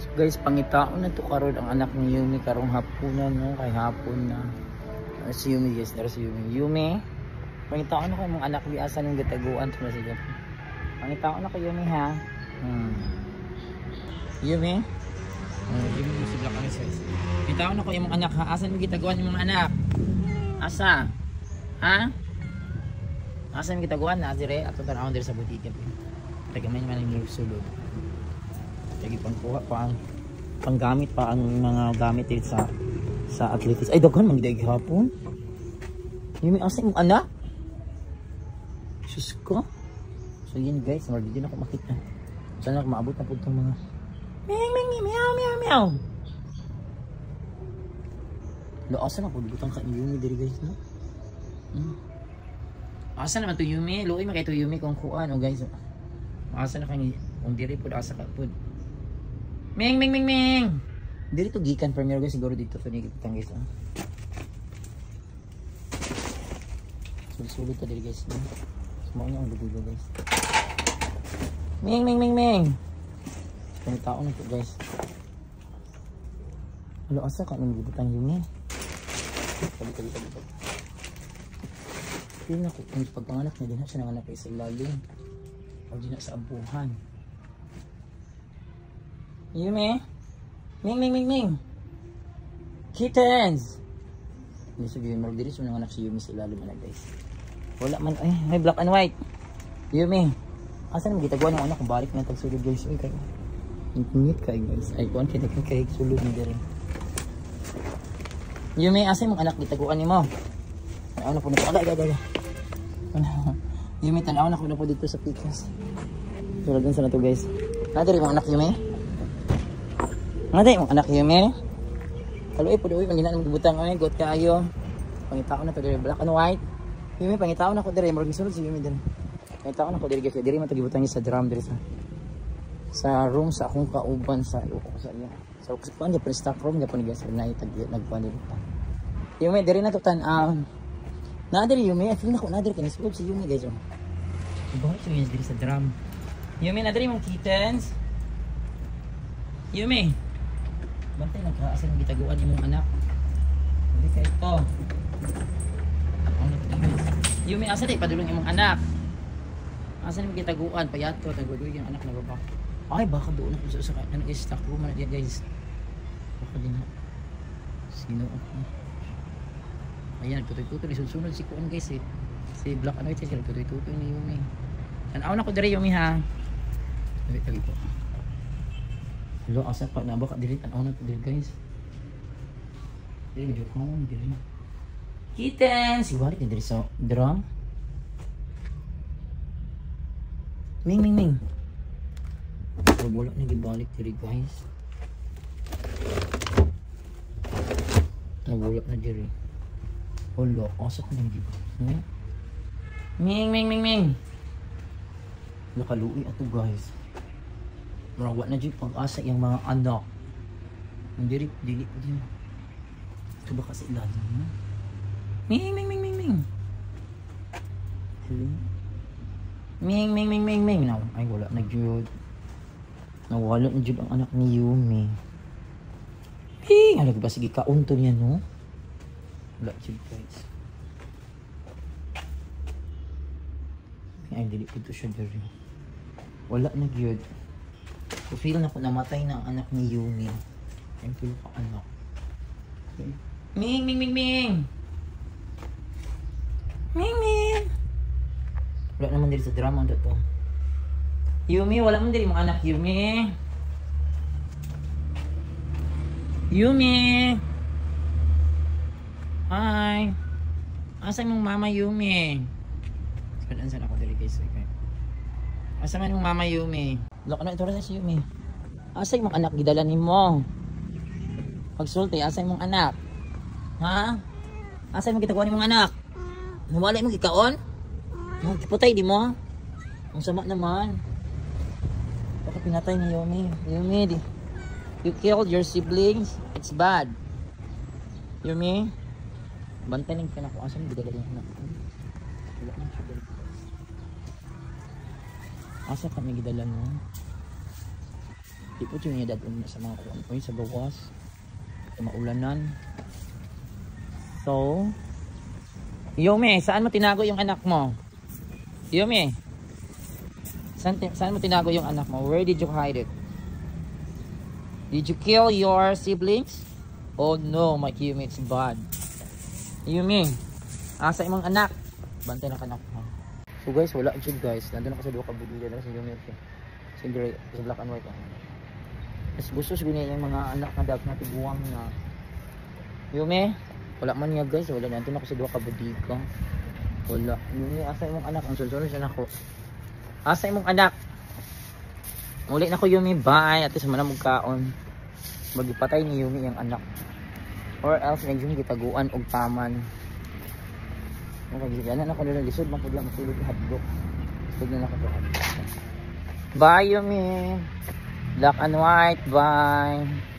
So guys, pangitaon na to karon ang anak ni Yumi karong hapunan no, kay hapon na. Si Yumi guys, si Yumi. Yumi, pangitaon ako mga anak di asa ning gataguan to sige. Pangitaon ako Yumi ha. Yumi. Yumi si Black Anis guys. Pangitaon ako yung mga anak ha, asa ning gitaguan yung mga anak? Asa? Ha? Asa ning gitaguan na dire ato tan-awon dire sa butika. Tagamay man ang sulod. Lagi pangkuha pa ang panggamit pa ang mga gamit dito sa athletics. Ay daghan man gid hapon. Yumi asa imong anak? Sus ko. So yun guys, marami din ako makita. Sana ako maabot na po itong mga meow. Asa na po butang ka Yumi diri guys no? Asa naman to Yumi? Luoy man kay to Yumi kung kuan o guys. Asa na kang kung diri po asa ka po. Ming. Diri to gikan premier guys siguro dito to ni kitang guys. Sulit to diri guys. Semuanya ang dugo guys. Ming. Kung tao na to guys. Ano asa ka nang gibutang Yumi? Tabi. Tingnan ko kung pagpanganak niya din siya nanganak sa ilalim. O di na sa abuhan. Yumi? Ming. Kittens! Hindi sabihin, marag diri so nanganak si Yumi sa ilalim na guys. Wala man, ay, may black and white. Yumi, asa naman gitagawa ng anak kung balik na tagsulod guys. Ay, kayo. Ngit kayo guys. Ay, kuhan kayo sulod na diri. Yumi, asa yung anak gitagawa ni mo? Tanaw na po nito. Agay. Yumi, tanaw na po dito sa pikas. Tuladan sa na to guys. Nadiri mga anak Yumi? Nadiri mga anak Yumi? Kaluoy po doon, pangginaan ng butang ay, got kayo. Pangitao na to diri, black and white. Yumi, pangitao na ko diri, marag sulod si Yumi diri. Pangitao na ko diri guys, diri man to gibutang niya sa drum diri sa room sa akong kauban sa sa iya. So kuan gyud stock room gyud guys, nagkuan diri. Yumi, diri na to tan-aw. Nadiri Yumi, I feel na ko nadiri kani sulod si Yumi guys. Ibaw siya diri sa drum. Yumi, nadiri mong kittens. Yumi. Bantay nagkaasa ng gitaguan imong anak. Hindi kay ito. Yumi, asa di padulong imong anak? Asa nang gitaguan payat ko tagudoy yung anak na baba. Ay baka doon ako sa ano guys, stock room na guys. Baka din na. Sino ako? Ayan, tutoy-tutoy sunod si kuan guys eh. Si Black and White siya tutoy-tutoy ni Yumi. Tanaw na ko diri Yumi ha. Tabi po. Lo asa pa na baka dili tanaw na to diri guys. Dili medyo kaon diri. Kitten, si balik diri sa drum. Ming. Wala na gibalik diri guys. Wala na diri. Wala, asa ko na gibalik. Ming. Nakaluoy ato guys. Marawa na dyan pag-asa yung mga anak. Dili po dyan. Ito ba kasi ilalim mo? Ming. Ming. No, ay wala na dyan. Nawala na dyan ang anak ni Yumi. Ming! Ano ba? Sige, kaunto niya no? Wala dyan guys. Ay, dili po ito siya dyan. Wala na dyan. So, feel na ko namatay na ang anak ni Yumi. Thank you ka anak. Okay. Ming. Wala naman dito sa drama to. Yumi, wala man dito mga anak Yumi. Hi. Asa mong mama Yumi? Saan ako dali guys. Okay. Asa man mong mama Yumi? Look, ano ito rin si Yumi? Asa yung mga anak gidala ni mo? Pagsulti, asa yung mga anak? Ha? Asa yung kita kuha ni mga anak? Nawala yung ikaon? Kiputay di mo? Ang sama naman. Baka pinatay ni Yumi. Yumi, you killed your siblings? It's bad. Yumi? Bantay ng pinakuha. Asa yung gidala yung anak? Wala nang siya dali. Asa kami gidala mo? Di po yung dadun na sa mga kuwan sa bawas. Maulanan. So, Yumi, saan mo tinago yung anak mo? Yumi, saan mo tinago yung anak mo? Where did you hide it? Did you kill your siblings? Oh no, my Yumi, it's bad. Yumi, asa imong anak? Bantay na kanak mo. So guys, wala dyan guys. Nandun ako sa duha ka budilya na sa Yumi. Sa black and white. Mas gusto siguro yung mga anak na dapat na tiguang na. Yumi, wala man nga guys. Wala, nandun ako sa duha ka budilya. Wala. Yumi, asa imong anak? Ang sulsulo siya na ako. Asa imong anak? Muli na ko Yumi, bye. At least manamog kaon. Magipatay ni Yumi yung anak. Or else nag-Yumi kitaguan og taman. Nakagiganan ako nila lisod. Mapudla matulog hadlok. Lisod na nakapahadlok. Bye Yumi. Black and white, bye.